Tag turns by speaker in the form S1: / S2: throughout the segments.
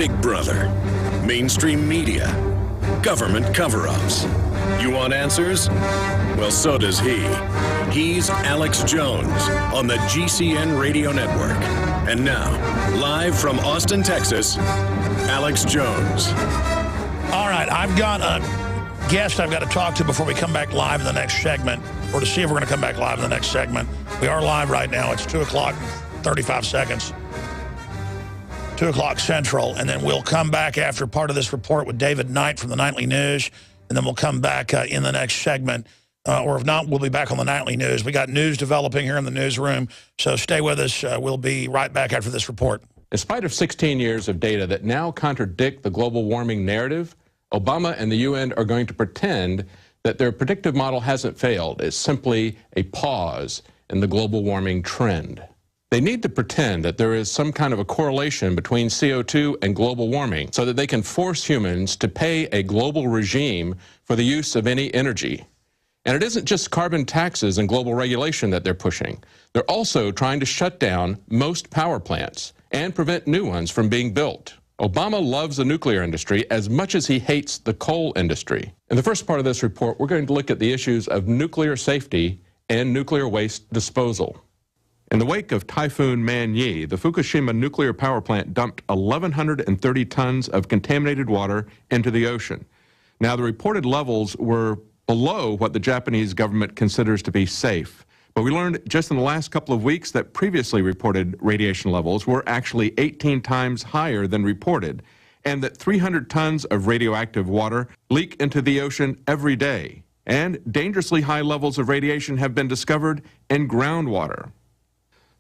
S1: Big Brother, mainstream media, government cover-ups. You want answers? Well, so does he. He's Alex Jones on the GCN Radio Network. And now, live from Austin, Texas, Alex Jones.
S2: All right, I've got a guest I've got to talk to before we come back live in the next segment, or to see if we're going to come back live in the next segment. We are live right now. It's 2 o'clock, 35 seconds. 2 o'clock Central, and then we'll come back after part of this report with David Knight from the Nightly News, and then we'll come back in the next segment. Or if not, we'll be back on the Nightly News. We got news developing here in the newsroom, so stay with us. We'll be right back after this report.
S3: In spite of 16 years of data that now contradict the global warming narrative, Obama and the UN are going to pretend that their predictive model hasn't failed. It's simply a pause in the global warming trend. They need to pretend that there is some kind of a correlation between CO2 and global warming so that they can force humans to pay a global regime for the use of any energy. And it isn't just carbon taxes and global regulation that they're pushing. They're also trying to shut down most power plants and prevent new ones from being built. Obama loves the nuclear industry as much as he hates the coal industry. In the first part of this report, we're going to look at the issues of nuclear safety and nuclear waste disposal. In the wake of Typhoon Man-Yi, the Fukushima nuclear power plant dumped 1,130 tons of contaminated water into the ocean. Now, the reported levels were below what the Japanese government considers to be safe. But we learned just in the last couple of weeks that previously reported radiation levels were actually 18 times higher than reported, and that 300 tons of radioactive water leak into the ocean every day. And dangerously high levels of radiation have been discovered in groundwater.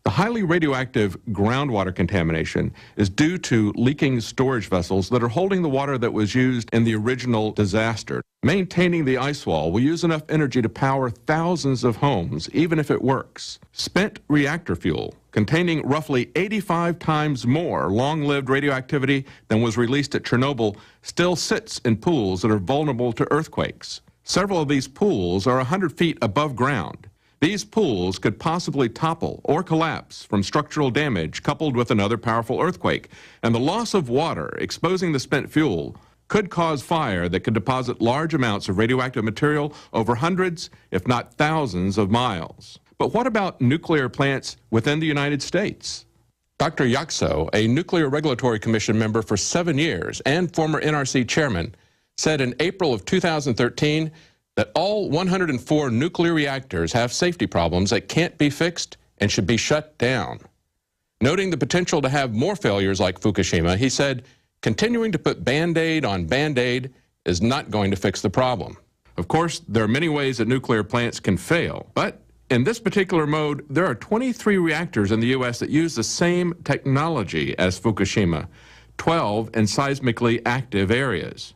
S3: The highly radioactive groundwater contamination is due to leaking storage vessels that are holding the water that was used in the original disaster. Maintaining the ice wall will use enough energy to power thousands of homes, even if it works. Spent reactor fuel, containing roughly 85 times more long-lived radioactivity than was released at Chernobyl, still sits in pools that are vulnerable to earthquakes. Several of these pools are 100 feet above ground. These pools could possibly topple or collapse from structural damage coupled with another powerful earthquake, and the loss of water exposing the spent fuel could cause fire that could deposit large amounts of radioactive material over hundreds, if not thousands, of miles. But what about nuclear plants within the United States? Dr. Yakso, a Nuclear Regulatory Commission member for 7 years and former NRC chairman, said in April of 2013 that all 104 nuclear reactors have safety problems that can't be fixed and should be shut down. Noting the potential to have more failures like Fukushima, he said, continuing to put Band-Aid on Band-Aid is not going to fix the problem. Of course, there are many ways that nuclear plants can fail, but in this particular mode, there are 23 reactors in the U.S. that use the same technology as Fukushima, 12 in seismically active areas.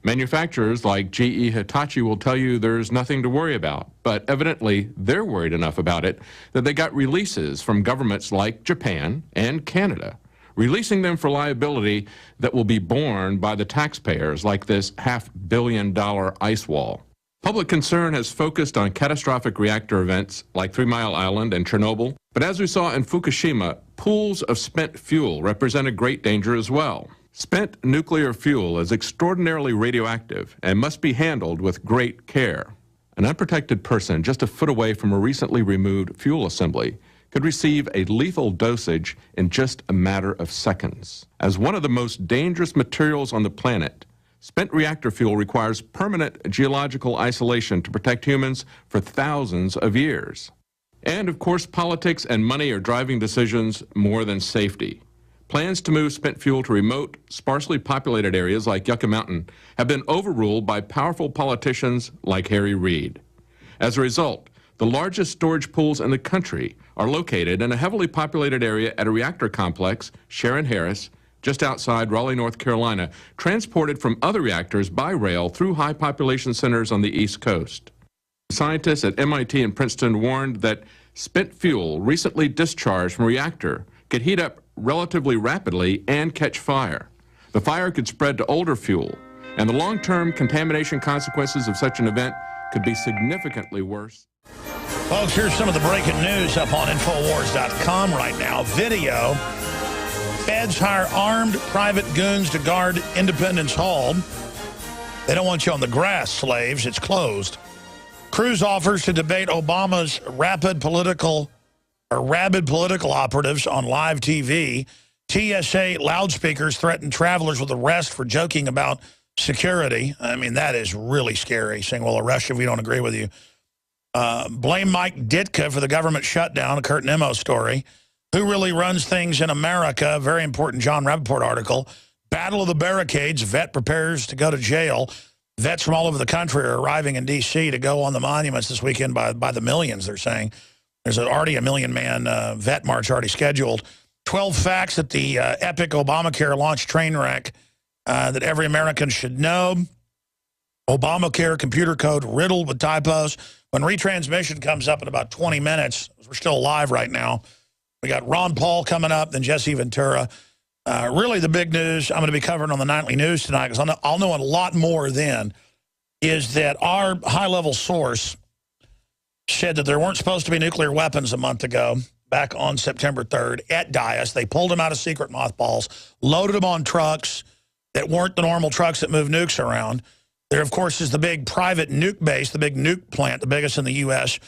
S3: Manufacturers like GE Hitachi will tell you there's nothing to worry about, but evidently they're worried enough about it that they got releases from governments like Japan and Canada, releasing them for liability that will be borne by the taxpayers, like this $500 million ice wall. Public concern has focused on catastrophic reactor events like 3 Mile Island and Chernobyl, but as we saw in Fukushima, pools of spent fuel represent a great danger as well. Spent nuclear fuel is extraordinarily radioactive and must be handled with great care. An unprotected person just a foot away from a recently removed fuel assembly could receive a lethal dosage in just a matter of seconds. As one of the most dangerous materials on the planet, spent reactor fuel requires permanent geological isolation to protect humans for thousands of years. And of course, politics and money are driving decisions more than safety. Plans to move spent fuel to remote, sparsely populated areas like Yucca Mountain have been overruled by powerful politicians like Harry Reid. As a result, the largest storage pools in the country are located in a heavily populated area at a reactor complex, Sharon Harris, just outside Raleigh, North Carolina, transported from other reactors by rail through high population centers on the East Coast. Scientists at MIT and Princeton warned that spent fuel recently discharged from a reactor could heat up relatively rapidly and catch fire. The fire could spread to older fuel, and the long-term contamination consequences of such an event could be significantly worse.
S2: Folks, here's some of the breaking news up on Infowars.com right now. Video Feds hire armed private goons to guard Independence Hall. They don't want you on the grass, slaves. It's closed. Cruz offers to debate Obama's rabid political operatives on live TV. TSA loudspeakers threaten travelers with arrest for joking about security. I mean, that is really scary, saying, we'll arrest you if we don't agree with you. Blame Mike Ditka for the government shutdown, a Kurt Nimmo story. Who really runs things in America? Very important John Rappaport article. Battle of the Barricades. Vet prepares to go to jail. Vets from all over the country are arriving in D.C. to go on the monuments this weekend by the millions, they're saying. There's already a million-man vet march already scheduled. 12 facts that the epic Obamacare launch train wreck that every American should know. Obamacare computer code riddled with typos. When retransmission comes up in about 20 minutes, we're still live right now, we got Ron Paul coming up, then Jesse Ventura. Really the big news I'm going to be covering on the Nightly News tonight, because I'll know a lot more then, is that our high-level source said that there weren't supposed to be nuclear weapons a month ago, back on September 3rd, at Dias. They pulled them out of secret mothballs, loaded them on trucks that weren't the normal trucks that move nukes around. There, of course, is the big private nuke base, the big nuke plant, the biggest in the U.S.,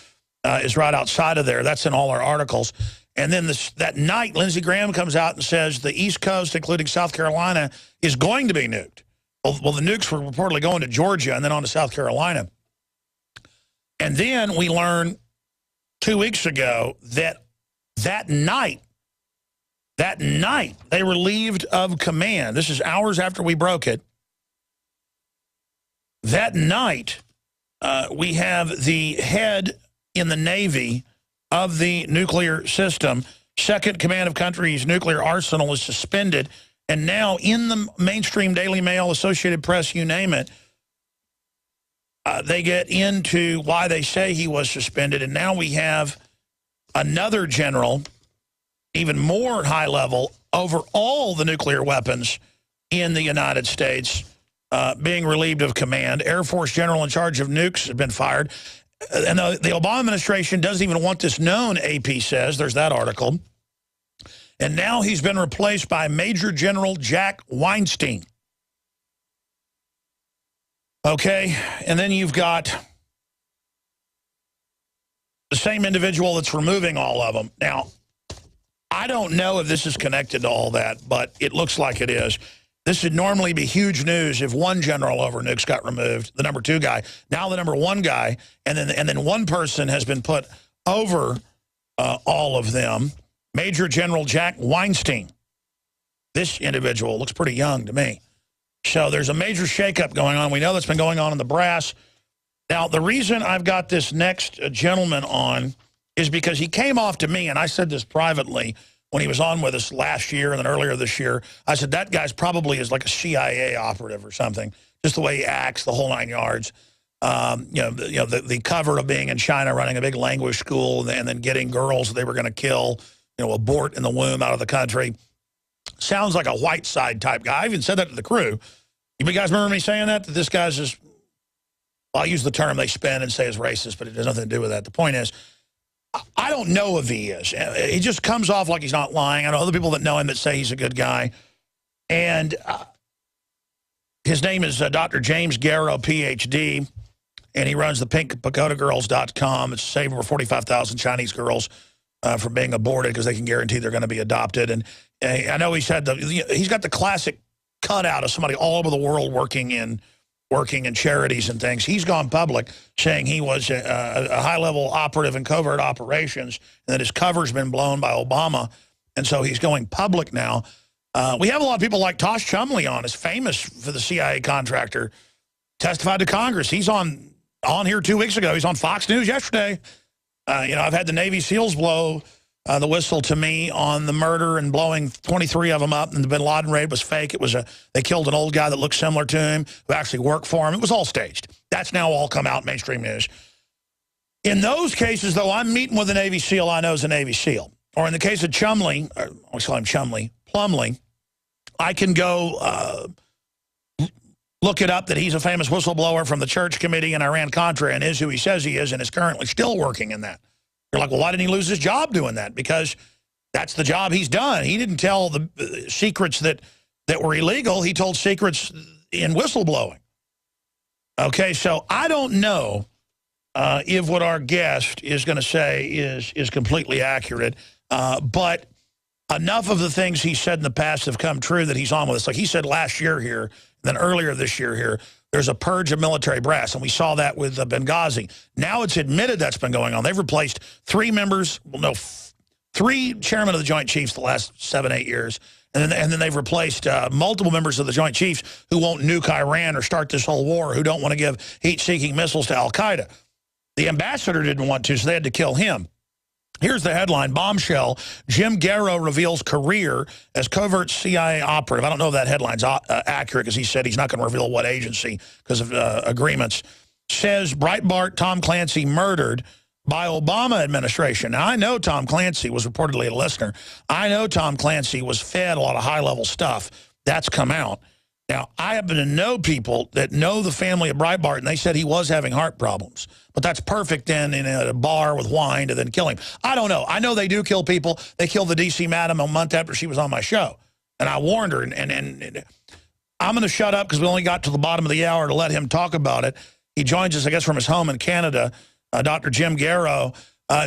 S2: is right outside of there. That's in all our articles. And then that night, Lindsey Graham comes out and says the East Coast, including South Carolina, is going to be nuked. Well, the nukes were reportedly going to Georgia and then on to South Carolina. And then we learned 2 weeks ago that that night, they relieved of command. This is hours after we broke it. That night, we have the head in the Navy of the nuclear system. Second command of country's nuclear arsenal is suspended. And now in the mainstream Daily Mail, Associated Press, you name it, they get into why they say he was suspended. And now we have another general, even more high level, over all the nuclear weapons in the United States being relieved of command. Air Force general in charge of nukes has been fired. And the Obama administration doesn't even want this known, AP says. There's that article. And now he's been replaced by Major General Jack Weinstein. Okay, and then you've got the same individual that's removing all of them. Now, I don't know if this is connected to all that, but it looks like it is. This would normally be huge news if one general over nukes got removed, the number 2 guy. Now the number 1 guy, and then one person has been put over all of them. Major General Jack Weinstein. This individual looks pretty young to me. So there's a major shakeup going on. We know that's been going on in the brass. Now, the reason I've got this next gentleman on is because he came off to me, and I said this privately when he was on with us last year and then earlier this year. I said, that guy's probably is like a CIA operative or something, just the way he acts, the whole 9 yards. The cover of being in China, running a big language school, and then getting girls they were going to kill, abort in the womb out of the country. Sounds like a white side type guy. I even said that to the crew. You guys remember me saying that? That this guy's just, well, I use the term they spin and say is racist, but it has nothing to do with that. The point is, I don't know if he is. He just comes off like he's not lying. I know other people that know him that say he's a good guy. And his name is Dr. James Garrow, Ph.D., and he runs the pinkpacotagirls.com. It's saved over 45,000 Chinese girls from being aborted because they can guarantee they're going to be adopted. And I know he's got the classic cutout of somebody all over the world working in charities and things. He's gone public saying he was a high-level operative in covert operations and that his cover's been blown by Obama. And so he's going public now. We have a lot of people like Tosh Chumley on, is famous for the CIA contractor, testified to Congress. He's on here 2 weeks ago. He's on Fox News yesterday. I've had the Navy SEALs blow the whistle to me on the murder and blowing 23 of them up, and the bin Laden raid was fake. They killed an old guy that looked similar to him who actually worked for him. It was all staged. That's now all come out in mainstream news. In those cases, though, I'm meeting with a Navy SEAL I know is a Navy SEAL. Or in the case of Chumley, I always call him Chumley, Plumley, I can go look it up that he's a famous whistleblower from the Church Committee in Iran-Contra and is who he says he is and is currently still working in that. You're like, well, why didn't he lose his job doing that? Because That's the job he's done. He didn't tell the secrets that were illegal. He told secrets in whistleblowing. Okay, so I don't know if what our guest is going to say is completely accurate, but enough of the things he said in the past have come true that he's on with us. Like he said last year here, then earlier this year here, there's a purge of military brass, and we saw that with Benghazi. Now it's admitted that's been going on. They've replaced 3 members, well, no, 3 chairmen of the Joint Chiefs the last 7, 8 years, and then they've replaced multiple members of the Joint Chiefs who won't nuke Iran or start this whole war, who don't want to give heat-seeking missiles to al-Qaeda. The ambassador didn't want to, so they had to kill him. Here's the headline, bombshell, Jim Garrow reveals career as covert CIA operative. I don't know if that headline's accurate because he said he's not going to reveal what agency because of agreements. Says Breitbart Tom Clancy murdered by Obama administration. Now, I know Tom Clancy was reportedly a listener. I know Tom Clancy was fed a lot of high-level stuff. That's come out. Now, I happen to know people that know the family of Breitbart, and they said he was having heart problems. But that's perfect then in a bar with wine to then kill him. I don't know. I know they do kill people. They killed the D.C. madam a month after she was on my show. And I warned her, and I'm going to shut up because we only got to the bottom of the hour to let him talk about it. He joins us, I guess, from his home in Canada, Dr. Jim Garrow.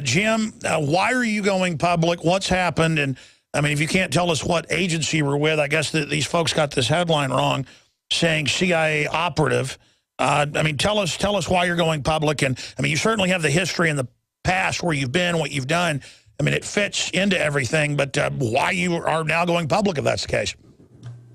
S2: Jim, why are you going public? What's happened? And I mean, if you can't tell us what agency we're with, I guess these folks got this headline wrong, saying CIA operative. I mean, tell us why you're going public. And I mean, you certainly have the history in the past where you've been, what you've done. I mean, it fits into everything. But why you are now going public, if that's the case?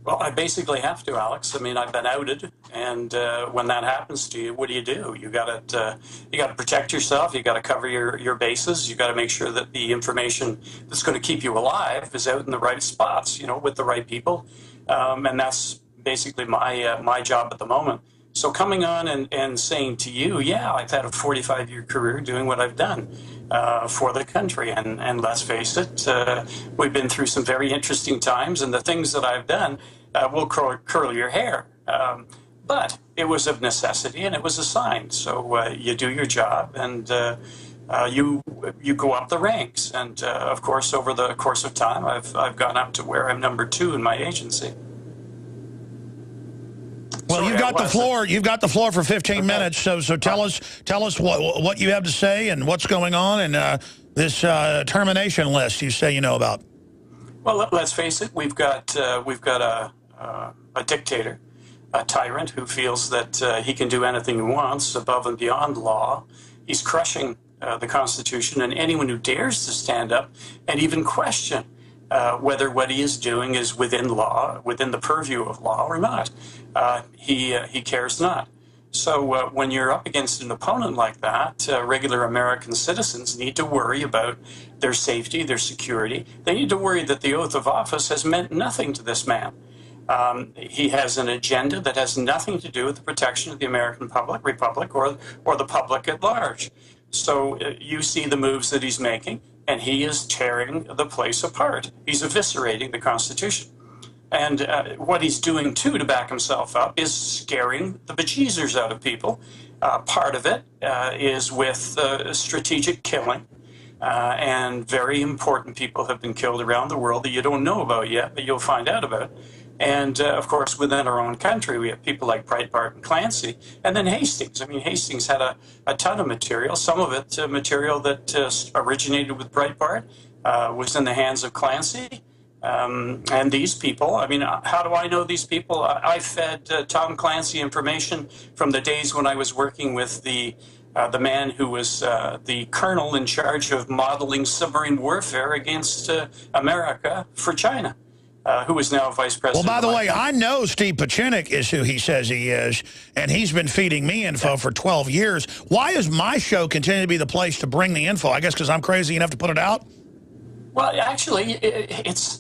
S4: Well, I basically have to, Alex. I mean, I've been outed, and when that happens to you, what do? You got to protect yourself. You got to cover your bases. You got to make sure that the information that's going to keep you alive is out in the right spots, you know, with the right people, and that's basically my job at the moment. So coming on and saying to you, yeah, I've had a 45-year career doing what I've done for the country, and let's face it, we've been through some very interesting times, and the things that I've done will curl your hair. But it was of necessity, and it was assigned. So you do your job, and you go up the ranks. And of course, over the course of time, I've gone up to where I'm number 2 in my agency.
S2: Well, you've got the floor. You've got the floor for 15 minutes. So tell us what you have to say and what's going on and this termination list you say you know about.
S4: Well, let's face it. We've got a dictator, a tyrant who feels that he can do anything he wants above and beyond law. He's crushing the Constitution, and anyone who dares to stand up and even question whether what he is doing is within law, within the purview of law or not. He cares not. So when you're up against an opponent like that, regular American citizens need to worry about their safety, their security. They need to worry that the oath of office has meant nothing to this man. He has an agenda that has nothing to do with the protection of the American republic, or the public at large. So you see the moves that he's making, and he is tearing the place apart. He's eviscerating the Constitution. And what he's doing, too, to back himself up is scaring the bejeezers out of people. Part of it is with strategic killing. And very important people have been killed around the world that you don't know about yet, but you'll find out about. And, of course, within our own country, we have people like Breitbart and Clancy, and then Hastings. I mean, Hastings had a ton of material. Some of it, material that originated with Breitbart, was in the hands of Clancy. And these people, I mean, how do I know these people? I fed Tom Clancy information from the days when I was working with the man who was the colonel in charge of modeling submarine warfare against America for China. Who is now vice president.
S2: Well, by the way, I know Steve Pachinik is who he says he is, and he's been feeding me info for 12 years. Why is my show continue to be the place to bring the info? I guess because I'm crazy enough to put it out?
S4: Well, actually, it's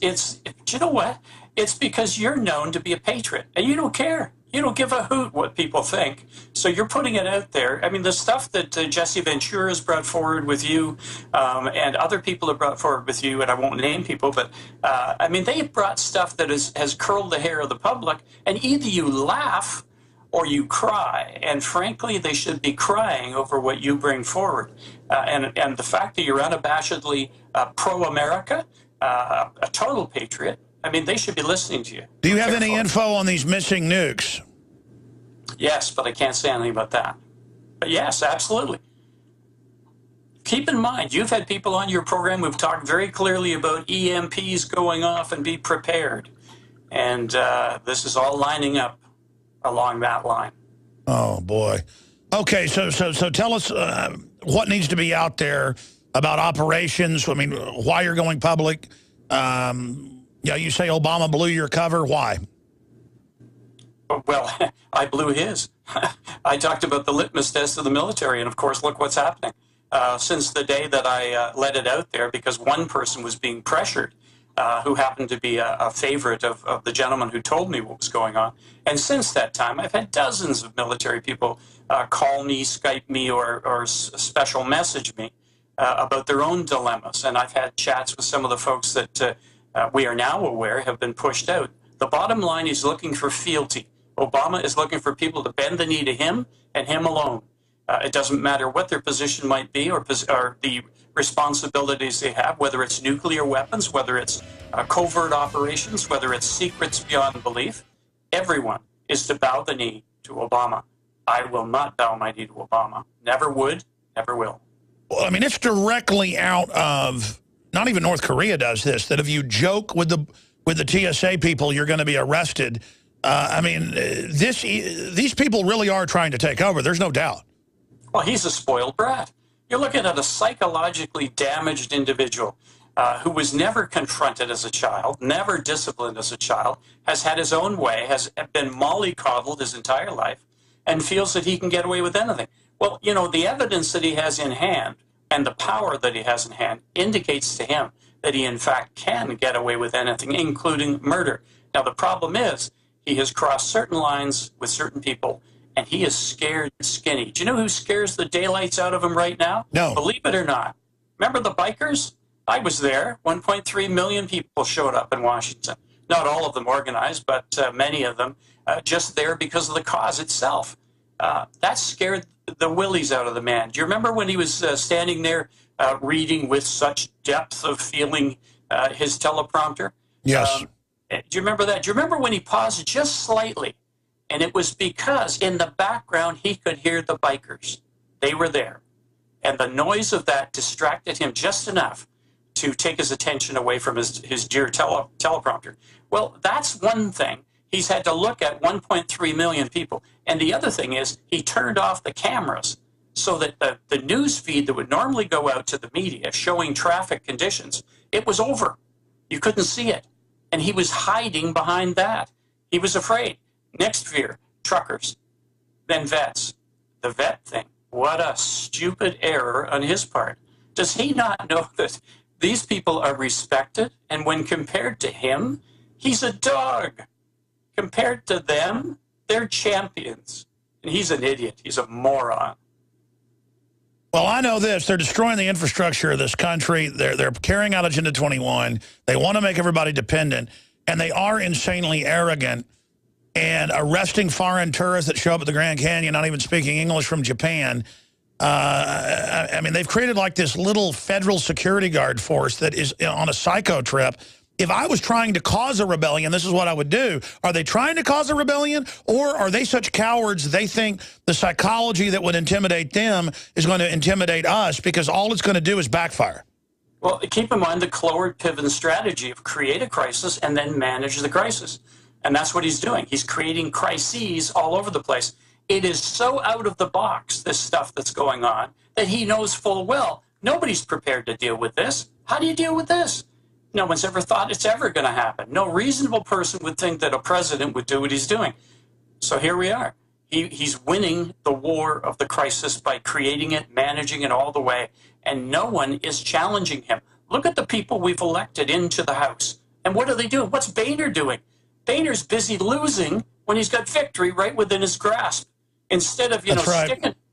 S4: you know what? It's because you're known to be a patriot, and you don't care. You don't give a hoot what people think. So you're putting it out there. I mean, the stuff that Jesse Ventura has brought forward with you and other people have brought forward with you, and I won't name people, but I mean, they have brought stuff that has curled the hair of the public, and either you laugh or you cry. And frankly, they should be crying over what you bring forward. And the fact that you're unabashedly pro-America, a total patriot, I mean, they should be listening to you.
S2: Do you have any info on these missing nukes?
S4: Yes, but I can't say anything about that. But yes, absolutely. Keep in mind, you've had people on your program who've talked very clearly about EMPs going off and be prepared. And this is all lining up along that line.
S2: Oh, boy. Okay, so tell us what needs to be out there about operations. I mean, why you're going public. Yeah, you say Obama blew your cover. Why?
S4: Well, I blew his. I talked about the litmus test of the military, and of course, look what's happening. Since the day that I let it out there, because one person was being pressured, who happened to be a favorite of the gentleman who told me what was going on. And since that time, I've had dozens of military people call me, Skype me, or special message me about their own dilemmas. And I've had chats with some of the folks that we are now aware have been pushed out. The bottom line is looking for fealty. Obama is looking for people to bend the knee to him and him alone. It doesn't matter what their position might be or the responsibilities they have, whether it's nuclear weapons, whether it's covert operations, whether it's secrets beyond belief. Everyone is to bow the knee to Obama. I will not bow my knee to Obama. Never would, never will.
S2: Well, I mean, it's directly out of, not even North Korea does this, that if you joke with the TSA people, you're going to be arrested. I mean, these people really are trying to take over. There's no doubt.
S4: Well, he's a spoiled brat. You're looking at a psychologically damaged individual who was never confronted as a child, never disciplined as a child, has had his own way, has been mollycoddled his entire life, and feels that he can get away with anything. Well, you know, the evidence that he has in hand and the power that he has in hand indicates to him that he, in fact, can get away with anything, including murder. Now, the problem is he has crossed certain lines with certain people, and he is scared skinny. Do you know who scares the daylights out of him right now?
S2: No.
S4: Believe it or not. Remember the bikers? I was there. 1.3 million people showed up in Washington. Not all of them organized, but many of them just there because of the cause itself. That scared the willies out of the man. Do you remember when he was standing there reading with such depth of feeling his teleprompter?
S2: Yes.
S4: Do you remember that? Do you remember when he paused just slightly? And it was because in the background he could hear the bikers. They were there. And the noise of that distracted him just enough to take his attention away from his dear teleprompter. Well, that's one thing. He's had to look at 1.3 million people. And the other thing is he turned off the cameras so that the news feed that would normally go out to the media showing traffic conditions, it was over. You couldn't see it. And he was hiding behind that. He was afraid. Next fear, truckers, then vets. The vet thing, what a stupid error on his part. Does he not know that these people are respected? And when compared to him, he's a dog. Compared to them, they're champions. And he's an idiot. He's a moron.
S2: Well, I know this. They're destroying the infrastructure of this country. They're carrying out Agenda 21. They want to make everybody dependent. And they are insanely arrogant and arresting foreign tourists that show up at the Grand Canyon, not even speaking English, from Japan. I mean, they've created like this little federal security guard force that is on a psycho trip. If I was trying to cause a rebellion, this is what I would do. Are they trying to cause a rebellion, or are they such cowards they think the psychology that would intimidate them is going to intimidate us, because all it's going to do is backfire?
S4: Well, keep in mind the Cloward-Piven strategy of create a crisis and then manage the crisis. And that's what he's doing. He's creating crises all over the place. It is so out of the box, this stuff that's going on, that he knows full well nobody's prepared to deal with this. How do you deal with this? No one's ever thought it's ever going to happen. No reasonable person would think that a president would do what he's doing. So here we are. He's winning the war of the crisis by creating it, managing it all the way, and no one is challenging him. Look at the people we've elected into the House. And what are they doing? What's Boehner doing? Boehner's busy losing when he's got victory right within his grasp. Instead of,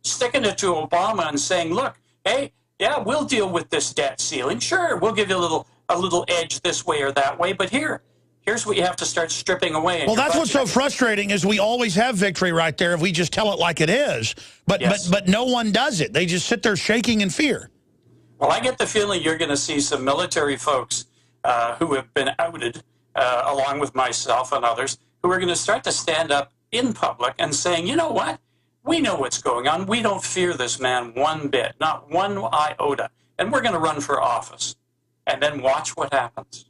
S4: sticking it to Obama and saying, look, hey, yeah, we'll deal with this debt ceiling. Sure, we'll give you a little edge this way or that way, but here's what you have to start stripping away.
S2: Well, that's what's so frustrating is we always have victory right there if we just tell it like it is. But yes. but no one does it. They just sit there shaking in fear.
S4: Well, I get the feeling you're going to see some military folks who have been outed, along with myself and others, who are going to start to stand up in public and saying, you know what? We know what's going on. We don't fear this man one bit, not one iota. And we're going to run for office. And then watch what happens.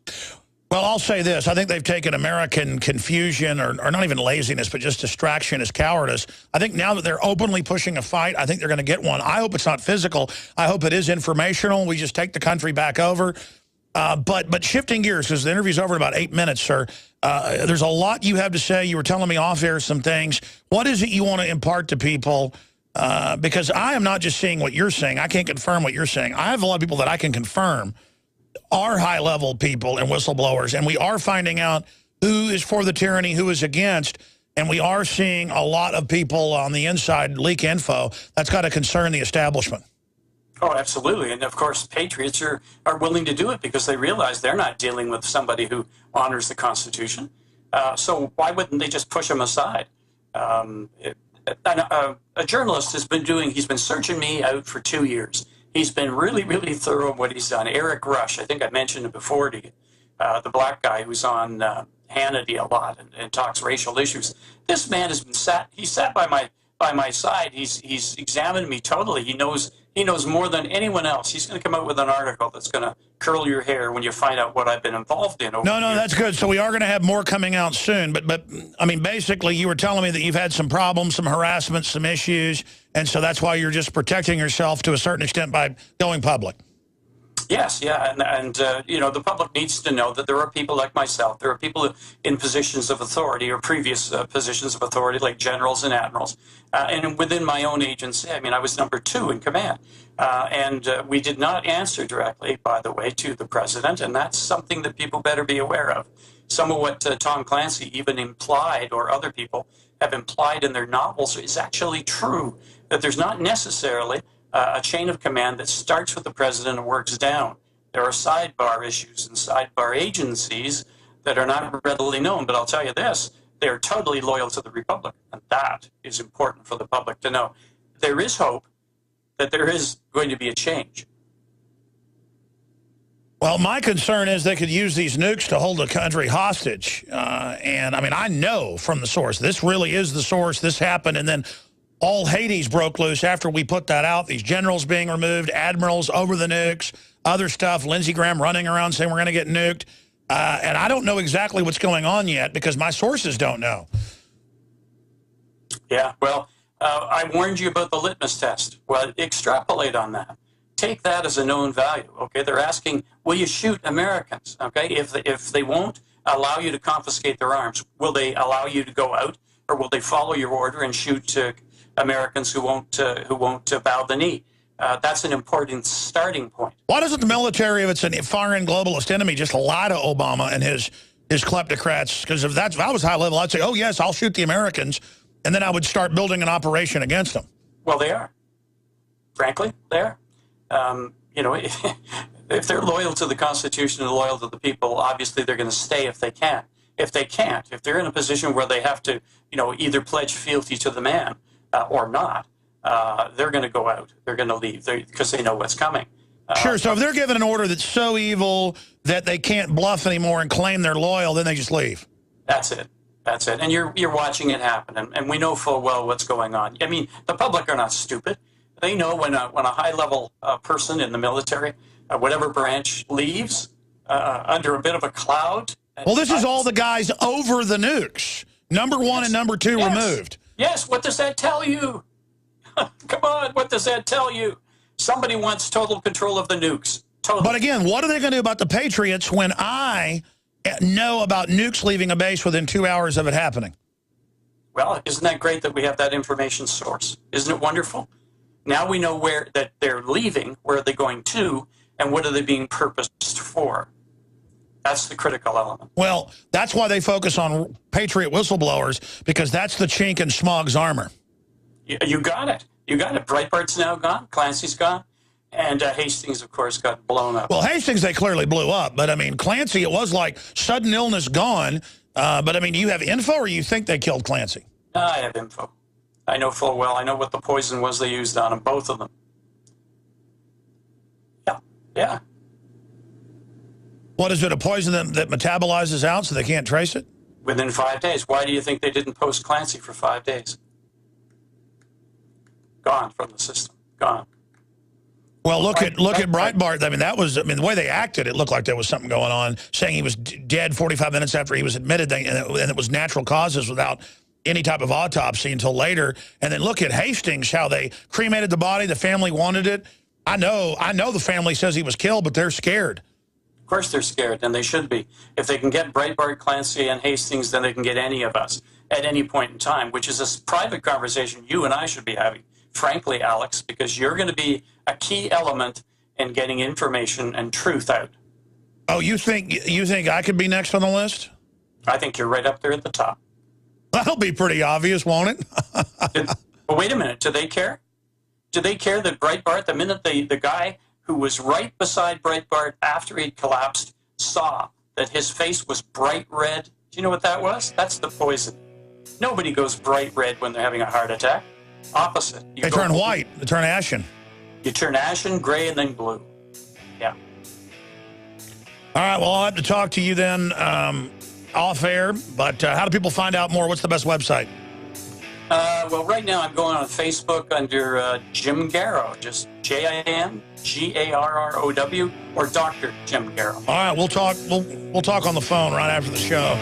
S2: Well, I'll say this. I think they've taken American confusion, or not even laziness, but just distraction as cowardice. I think now that they're openly pushing a fight, I think they're going to get one. I hope it's not physical. I hope it is informational. We just take the country back over. But shifting gears, because the interview's over in about 8 minutes, sir, there's a lot you have to say. You were telling me off air some things. What is it you want to impart to people? Because I am not just seeing what you're saying. I can't confirm what you're saying. I have a lot of people that I can confirm are high-level people and whistleblowers, and we are finding out who is for the tyranny, who is against, and we are seeing a lot of people on the inside leak info. That's got to concern the establishment.
S4: Oh, absolutely. And, of course, patriots are willing to do it because they realize they're not dealing with somebody who honors the Constitution. So why wouldn't they just push them aside? A journalist has been he's been searching me out for 2 years. He's been really, really thorough in what he's done. Eric Rush, I think I mentioned it before to you, the black guy who's on Hannity a lot and talks racial issues. This man has been sat by my side. He's examined me totally. He knows more than anyone else. He's going to come out with an article that's going to curl your hair when you find out what I've been involved in. No,
S2: that's good. So we are going to have more coming out soon. But I mean, basically, you were telling me that you've had some problems, some harassment, some issues, and so that's why you're just protecting yourself to a certain extent by going public.
S4: Yes, yeah, and the public needs to know that there are people like myself. There are people in positions of authority or previous positions of authority, like generals and admirals. And within my own agency, I mean, I was number 2 in command. And we did not answer directly, by the way, to the president, and that's something that people better be aware of. Some of what Tom Clancy even implied, or other people have implied in their novels, is actually true, that there's not necessarily a chain of command that starts with the president and works down. There are sidebar issues and sidebar agencies that are not readily known. But I'll tell you this, they are totally loyal to the Republic. And that is important for the public to know. There is hope that there is going to be a change.
S2: Well, my concern is they could use these nukes to hold the country hostage. And, I mean, I know from the source, this really is the source, this happened, and then all Hades broke loose after we put that out. These generals being removed, admirals over the nukes, other stuff, Lindsey Graham running around saying we're going to get nuked. And I don't know exactly what's going on yet because my sources don't know.
S4: Yeah, well, I warned you about the litmus test. Well, extrapolate on that. Take that as a known value, okay? They're asking, will you shoot Americans, okay? If they won't allow you to confiscate their arms, will they allow you to go out, or will they follow your order and shoot Americans who won't bow the knee? That's an important starting point.
S2: Why doesn't the military, if it's a foreign globalist enemy, just lie to Obama and his kleptocrats? Because if I was high level, I'd say, oh, yes, I'll shoot the Americans, and then I would start building an operation against them.
S4: Well, they are. Frankly, they are. If they're loyal to the Constitution and loyal to the people, obviously they're going to stay if they can. If they can't, if they're in a position where they have to, either pledge fealty to the man or not, they're going to go out. They're going to leave because they know what's coming.
S2: Sure. So if they're given an order that's so evil that they can't bluff anymore and claim they're loyal, then they just leave.
S4: That's it. That's it. And you're watching it happen, and we know full well what's going on. I mean, the public are not stupid. They know when a high-level person in the military, whatever branch, leaves under a bit of a cloud.
S2: Well, this is all the guys over the nukes. Number 1 and number 2 removed.
S4: Yes, what does that tell you? Come on, what does that tell you? Somebody wants total control of the nukes. Total.
S2: But again, what are they going to do about the Patriots when I know about nukes leaving a base within 2 hours of it happening?
S4: Well, isn't that great that we have that information source? Isn't it wonderful? Now we know that they're leaving, where are they going to, and what are they being purposed for. That's the critical element.
S2: Well, that's why they focus on Patriot whistleblowers, because that's the chink in Smog's armor.
S4: You got it. You got it. Breitbart's now gone. Clancy's gone. And Hastings, of course, got blown up.
S2: Well, Hastings, they clearly blew up. But, I mean, Clancy, it was like sudden illness gone. But, I mean, do you have info or you think they killed Clancy?
S4: No, I have info. I know full well. I know what the poison was they used on them, both of them. Yeah.
S2: What is it, a poison that metabolizes out so they can't trace it?
S4: Within 5 days. Why do you think they didn't post Clancy for 5 days? Gone from the system. Gone.
S2: Well, look at Breitbart. I mean, the way they acted, it looked like there was something going on, saying he was dead 45 minutes after he was admitted, and it was natural causes without any type of autopsy until later. And then look at Hastings, how they cremated the body. The family wanted it. I know the family says he was killed, but they're scared.
S4: Of course they're scared, and they should be. If they can get Breitbart, Clancy, and Hastings, then they can get any of us at any point in time, which is a private conversation you and I should be having, frankly, Alex, because you're going to be a key element in getting information and truth out.
S2: Oh, you think I could be next on the list?
S4: I think you're right up there at the top.
S2: That'll be pretty obvious, won't it?
S4: But wait a minute, do they care? Do they care that Breitbart, the minute the guy who was right beside Breitbart after he'd collapsed saw that his face was bright red? Do you know what that was? That's the poison. Nobody goes bright red when they're having a heart attack. Opposite.
S2: They turn white. They turn ashen.
S4: You turn ashen, gray, and then blue. Yeah.
S2: All right, well, I'll have to talk to you then off air, but how do people find out more? What's the best website?
S4: Well, right now I'm going on Facebook under Jim Garrow, just JIMGARROW, or Dr. Jim Garrow.
S2: All right, we'll talk on the phone right after the show.